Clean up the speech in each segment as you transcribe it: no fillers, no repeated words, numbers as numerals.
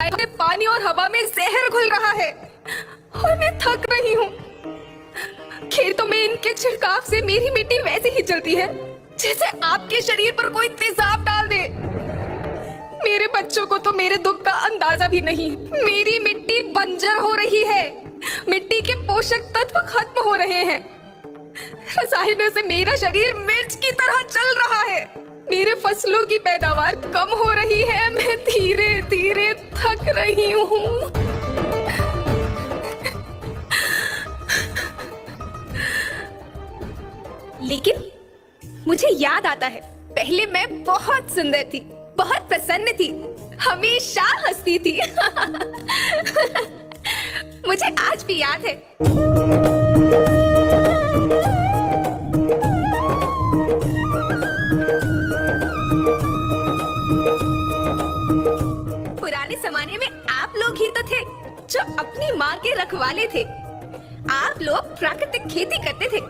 रसायनों में पानी और हवा में जहर घुल रहा है और मैं थक रही हूँ। खेतों में इनके छिड़काव से मेरी मिट्टी वैसे ही जलती है जैसे आपके शरीर पर कोई तेजाब डाल दे। मेरे बच्चों को तो मेरे दुख का अंदाजा भी नहीं। मेरी मिट्टी बंजर हो रही है, मिट्टी के पोषक तत्व खत्म हो रहे हैं। रसायनों से मेरा शरीर मिर्च की तरह जल रहा है। मेरे फसलों की पैदावार कम हो रही है। मैं धीरे धीरे थक रही हूँ। लेकिन मुझे याद आता है, पहले मैं बहुत सुंदर थी, बहुत प्रसन्न थी, हमेशा हंसती थी। मुझे आज भी याद है। पुराने जमाने में आप लोग ही तो थे जो अपनी माँ के रखवाले थे। आप लोग प्राकृतिक खेती करते थे।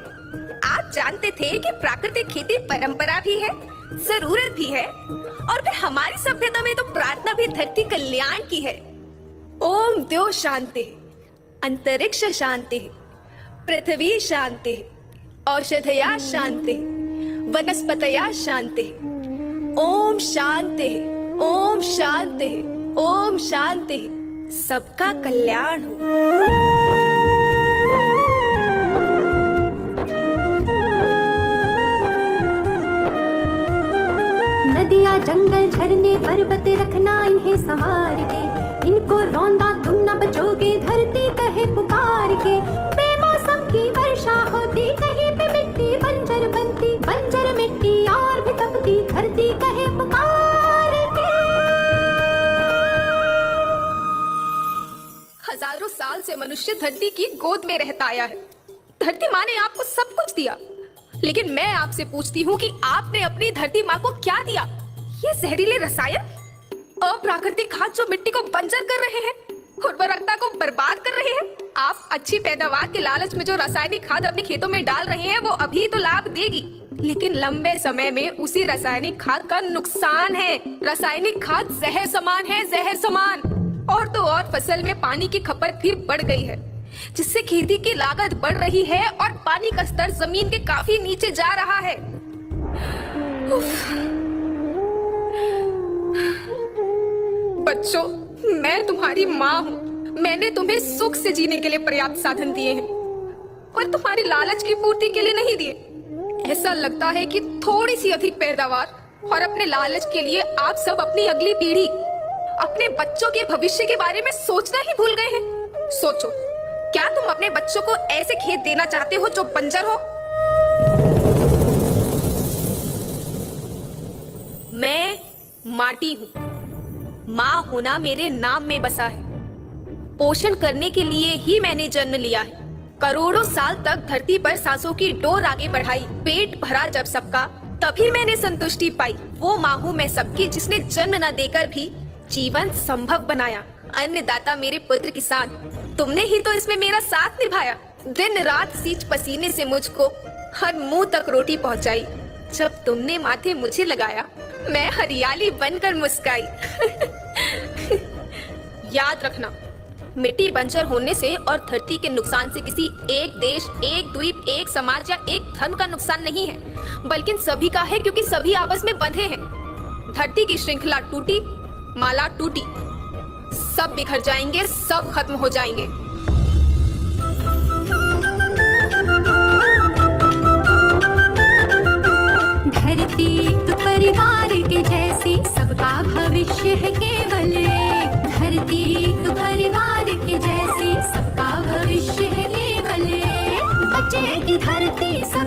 आप जानते थे कि प्राकृतिक खेती परंपरा भी है, जरूरत भी है, और फिर हमारी सभ्यता में तो प्रार्थना भी धरती कल्याण की है। ओम द्यो शांति, अंतरिक्ष शांति, पृथ्वी शांति, औषधया शांति, वनस्पतया शांति। ओम शांति, ओम शांति, ओम शांति। सबका कल्याण हो। नदियाँ जंगल झरने पर्वत रखना इन्हें संवार के, इनको रौंदा तुम न बचोगे धरती कहे पुकार के। बेमौसम की वर्षा होती कहीं पे मिट्टी बंजर बनती, बंजर मिट्टी और भी तपती धरती कहे पुकार के। हजारों साल से मनुष्य धरती की गोद में रहता आया है। धरती माँ ने आपको सब कुछ दिया, लेकिन मैं आपसे पूछती हूँ कि आपने अपनी धरती माँ को क्या दिया? ये जहरीले रसायन, अप्राकृतिक खाद जो मिट्टी को बंजर कर रहे हैं, उर्वरकता को बर्बाद कर रहे हैं। आप अच्छी पैदावार के लालच में जो रासायनिक खाद अपने खेतों में डाल रहे हैं वो अभी तो लाभ देगी, लेकिन लंबे समय में उसी रासायनिक खाद का नुकसान है। रासायनिक खाद जहर समान है, जहर समान। और तो और फसल में पानी की खपत फिर बढ़ गई है, जिससे खेती की लागत बढ़ रही है और पानी का स्तर जमीन के काफी नीचे जा रहा है। बच्चों, मैं तुम्हारी माँ हूँ। मैंने तुम्हें सुख से जीने के लिए पर्याप्त साधन दिए हैं और तुम्हारी लालच की पूर्ति के लिए नहीं दिए। ऐसा लगता है कि थोड़ी सी अधिक पैदावार और अपने लालच के लिए आप सब अपनी अगली पीढ़ी, अपने बच्चों के भविष्य के बारे में सोचना ही भूल गए हैं। सोचो, क्या तुम अपने बच्चों को ऐसे खेत देना चाहते हो जो बंजर हो? मैं माटी हूँ। माँ होना मेरे नाम में बसा है। पोषण करने के लिए ही मैंने जन्म लिया है। करोड़ों साल तक धरती पर सांसों की डोर आगे बढ़ाई। पेट भरा जब सबका, तभी मैंने संतुष्टि पाई। वो माँ हूँ मैं सबकी, जिसने जन्म न देकर भी जीवन संभव बनाया। अन्नदाता मेरे पुत्र किसान, तुमने ही तो इसमें मेरा साथ निभाया। दिन रात सींच पसीने से मुझको हर मुंह तक रोटी पहुंचाई। जब तुमने माथे मुझे लगाया, मैं हरियाली बनकर मुस्काई। याद रखना, मिट्टी बंजर होने से और धरती के नुकसान से किसी एक देश, एक द्वीप, एक समाज या एक धर्म का नुकसान नहीं है, बल्कि सभी का है, क्योंकि सभी आपस में बंधे हैं। धरती की श्रृंखला टूटी, माला टूटी, सब बिखर जाएंगे, सब खत्म हो जाएंगे। धरती एक परिवार के जैसी, सबका भविष्य है केवल एक। धरती एक परिवार के जैसी, सबका भविष्य है केवल एक। बचेगी धरती सब